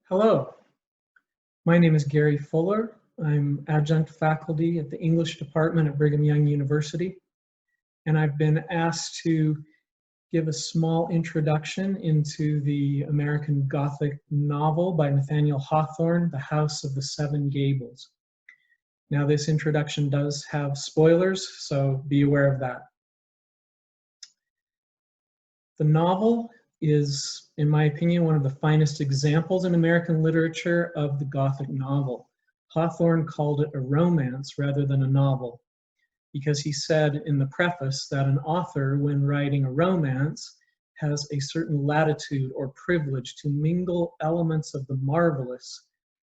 Hello, my name is Gary Fuller. I'm adjunct faculty at the English department at Brigham Young University, and I've been asked to give a small introduction into the American Gothic novel by Nathaniel Hawthorne, The House of the Seven Gables. Now, this introduction does have spoilers, so be aware of that. The novel is, in my opinion, one of the finest examples in American literature of the Gothic novel. Hawthorne called it a romance rather than a novel, because he said in the preface that an author, when writing a romance, has a certain latitude or privilege to mingle elements of the marvelous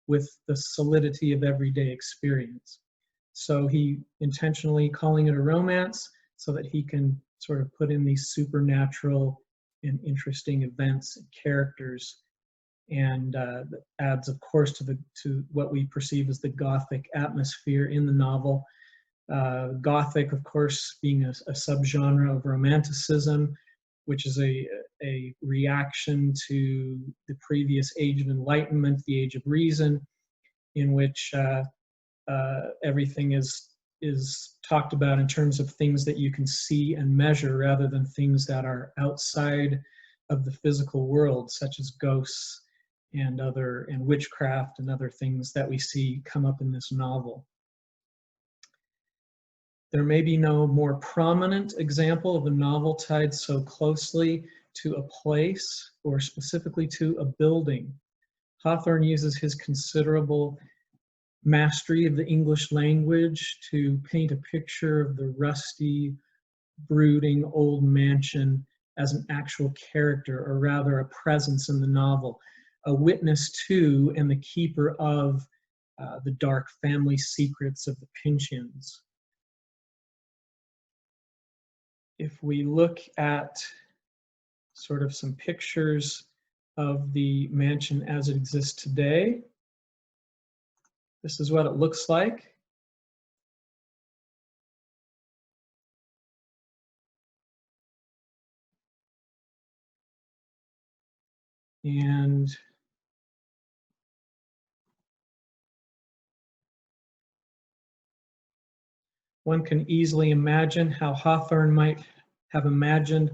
with the solidity of everyday experience. So he intentionally calling it a romance so that he can sort of put in these supernatural and interesting events and characters, and adds, of course, to what we perceive as the Gothic atmosphere in the novel. Gothic, of course, being a subgenre of Romanticism, which is a reaction to the previous Age of Enlightenment, the Age of Reason, in which everything is talked about in terms of things that you can see and measure rather than things that are outside of the physical world, such as ghosts and witchcraft and other things that we see come up in this novel. There may be no more prominent example of a novel tied so closely to a place or specifically to a building. Hawthorne uses his considerable mastery of the English language to paint a picture of the rusty, brooding old mansion as an actual character, or rather a presence in the novel, a witness to and the keeper of the dark family secrets of the Pinchians. If we look at sort of some pictures of the mansion as it exists today, this is what it looks like. And one can easily imagine how Hawthorne might have imagined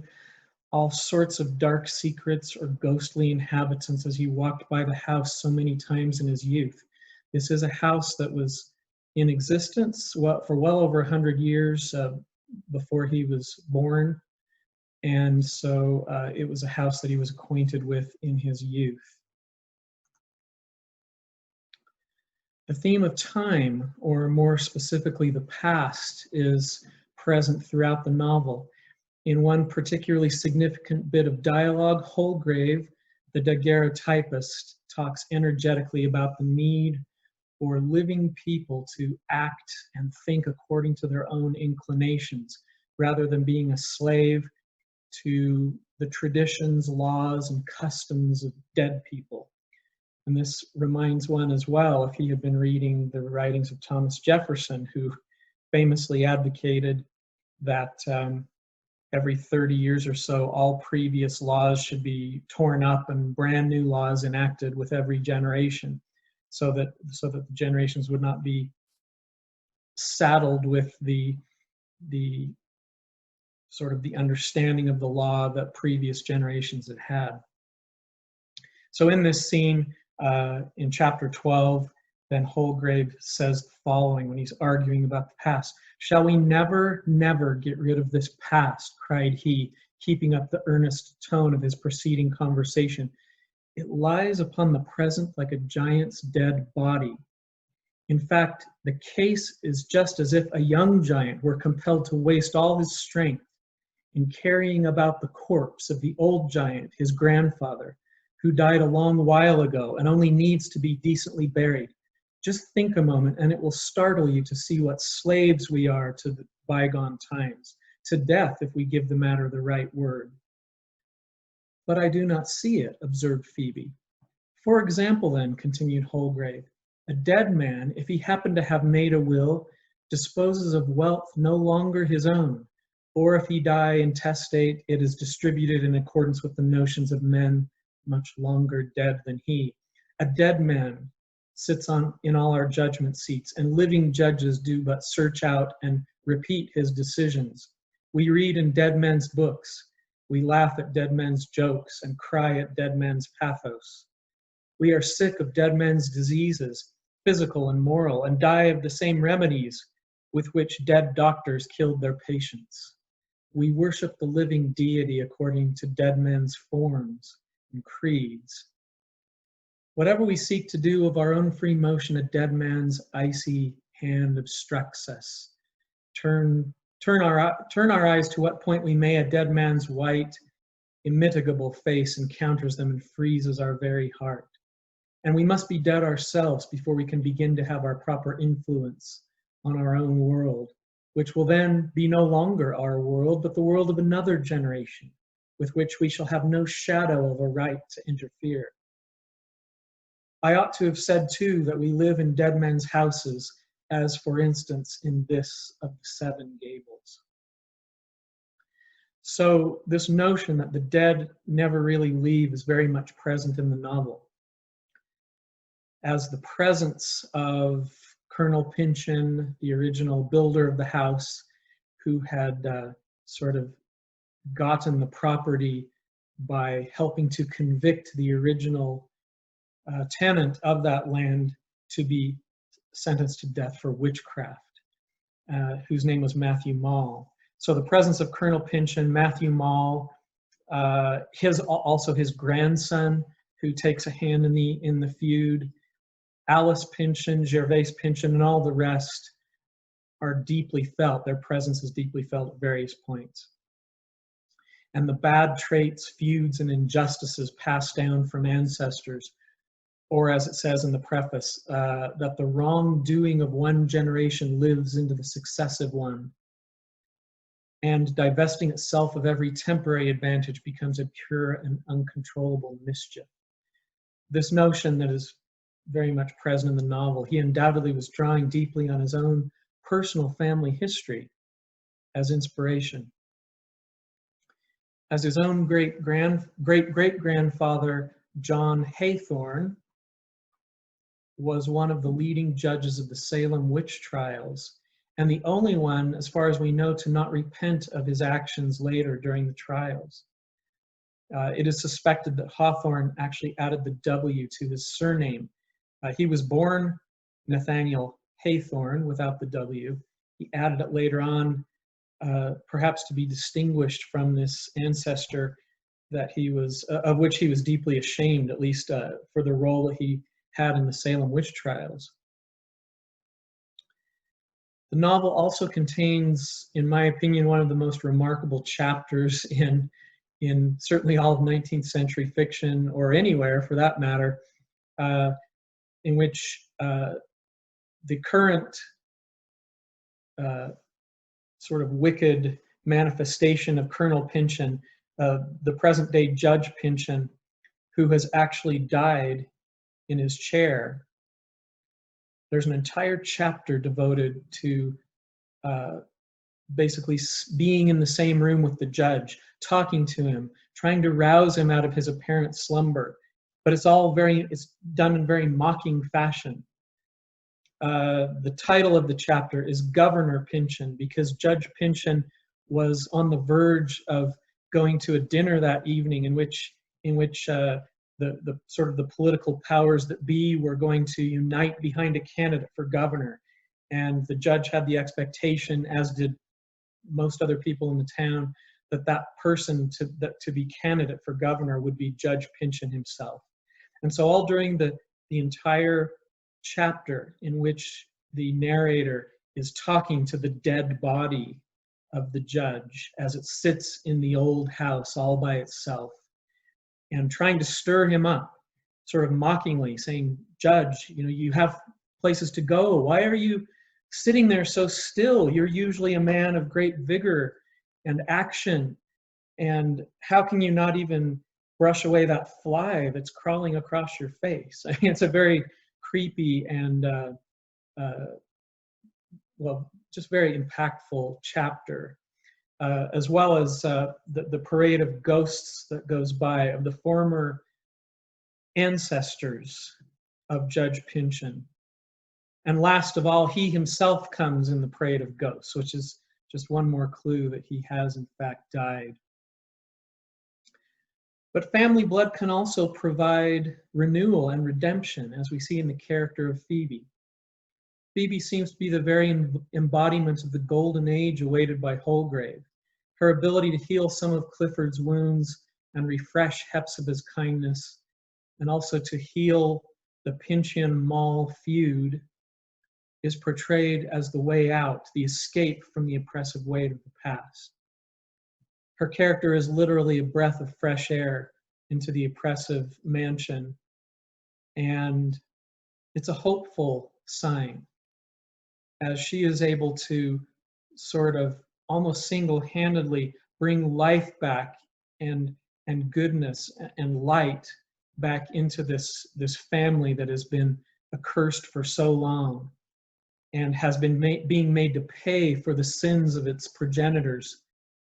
all sorts of dark secrets or ghostly inhabitants as he walked by the house so many times in his youth. This is a house that was in existence for well over 100 years before he was born, and so it was a house that he was acquainted with in his youth. The theme of time, or more specifically the past, is present throughout the novel. In one particularly significant bit of dialogue, Holgrave, the daguerreotypist, talks energetically about the need for living people to act and think according to their own inclinations, rather than being a slave to the traditions, laws, and customs of dead people. And this reminds one as well, if he had been reading the writings of Thomas Jefferson, who famously advocated that every 30 years or so, all previous laws should be torn up and brand new laws enacted with every generation, so that the generations would not be saddled with the sort of the understanding of the law that previous generations had had. So in this scene, in chapter 12, then Holgrave says the following when he's arguing about the past. "Shall we never, never get rid of this past?" cried he, keeping up the earnest tone of his preceding conversation. "It lies upon the present like a giant's dead body. In fact, the case is just as if a young giant were compelled to waste all his strength in carrying about the corpse of the old giant, his grandfather, who died a long while ago and only needs to be decently buried. Just think a moment and it will startle you to see what slaves we are to the bygone times, to death if we give the matter the right word." "But I do not see it," observed Phoebe. "For example, then," continued Holgrave, "a dead man, if he happened to have made a will, disposes of wealth no longer his own, or if he die intestate, it is distributed in accordance with the notions of men much longer dead than he. A dead man sits in all our judgment seats, and living judges do but search out and repeat his decisions. We read in dead men's books. We laugh at dead men's jokes and cry at dead men's pathos. We are sick of dead men's diseases, physical and moral, and die of the same remedies with which dead doctors killed their patients. We worship the living deity according to dead men's forms and creeds. Whatever we seek to do of our own free motion, a dead man's icy hand obstructs us. Turn our eyes to what point we may, a dead man's white, immitigable face encounters them and freezes our very heart. And we must be dead ourselves before we can begin to have our proper influence on our own world, which will then be no longer our world, but the world of another generation, with which we shall have no shadow of a right to interfere. I ought to have said, too, that we live in dead men's houses, as, for instance, in this of the 7 Gables. So this notion that the dead never really leave is very much present in the novel. As the presence of Colonel Pynchon, the original builder of the house, who had sort of gotten the property by helping to convict the original tenant of that land to be sentenced to death for witchcraft, whose name was Matthew Mall. So the presence of Colonel Pynchon, Matthew Mall, also his grandson, who takes a hand in the feud, Alice Pynchon, Gervase Pynchon, and all the rest are deeply felt. Their presence is deeply felt at various points. And the bad traits, feuds, and injustices passed down from ancestors, or as it says in the preface, that the wrongdoing of one generation lives into the successive one, and divesting itself of every temporary advantage becomes a pure and uncontrollable mischief. This notion that is very much present in the novel, he undoubtedly was drawing deeply on his own personal family history as inspiration. As his own great-great-grandfather, John Hathorne, was one of the leading judges of the Salem witch trials, and the only one, as far as we know, to not repent of his actions later during the trials. It is suspected that Hawthorne actually added the W to his surname. He was born Nathaniel Hawthorne without the W. He added it later on, perhaps to be distinguished from this ancestor that he was, of which he was deeply ashamed, at least for the role that he had in the Salem witch trials. The novel also contains, in my opinion, one of the most remarkable chapters in certainly all of 19th century fiction, or anywhere for that matter, in which the current sort of wicked manifestation of Colonel Pynchon, the present day Judge Pynchon, who has actually died in his chair. There's an entire chapter devoted to basically being in the same room with the judge, talking to him, trying to rouse him out of his apparent slumber. But it's done in very mocking fashion. The title of the chapter is Governor Pynchon, because Judge Pynchon was on the verge of going to a dinner that evening in which the sort of the political powers that be were going to unite behind a candidate for governor. And the judge had the expectation, as did most other people in the town, that person to be candidate for governor would be Judge Pynchon himself. And so all during the entire chapter in which the narrator is talking to the dead body of the judge as it sits in the old house all by itself, and trying to stir him up, sort of mockingly saying, "Judge, you have places to go. Why are you sitting there so still? You're usually a man of great vigor and action. And how can you not even brush away that fly that's crawling across your face?" I mean, it's a very creepy and, just very impactful chapter. As well as the parade of ghosts that goes by of the former ancestors of Judge Pynchon. And last of all, he himself comes in the parade of ghosts, which is just one more clue that he has in fact died. But family blood can also provide renewal and redemption, as we see in the character of Phoebe. Phoebe seems to be the very embodiment of the golden age awaited by Holgrave. Her ability to heal some of Clifford's wounds and refresh Hepzibah's kindness, and also to heal the Pynchon-Mall feud, is portrayed as the way out, the escape from the oppressive weight of the past. Her character is literally a breath of fresh air into the oppressive mansion, and it's a hopeful sign, as she is able to sort of almost single-handedly bring life back and goodness and light back into this family that has been accursed for so long and has been being made to pay for the sins of its progenitors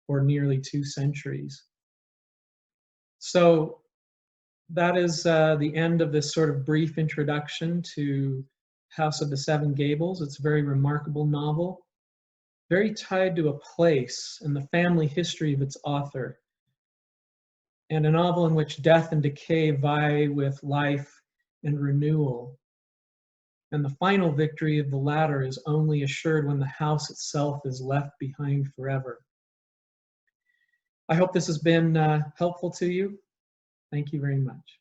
for nearly 2 centuries. So that is the end of this sort of brief introduction to House of the Seven Gables. It's a very remarkable novel, very tied to a place and the family history of its author, and a novel in which death and decay vie with life and renewal. And the final victory of the latter is only assured when the house itself is left behind forever. I hope this has been helpful to you. Thank you very much.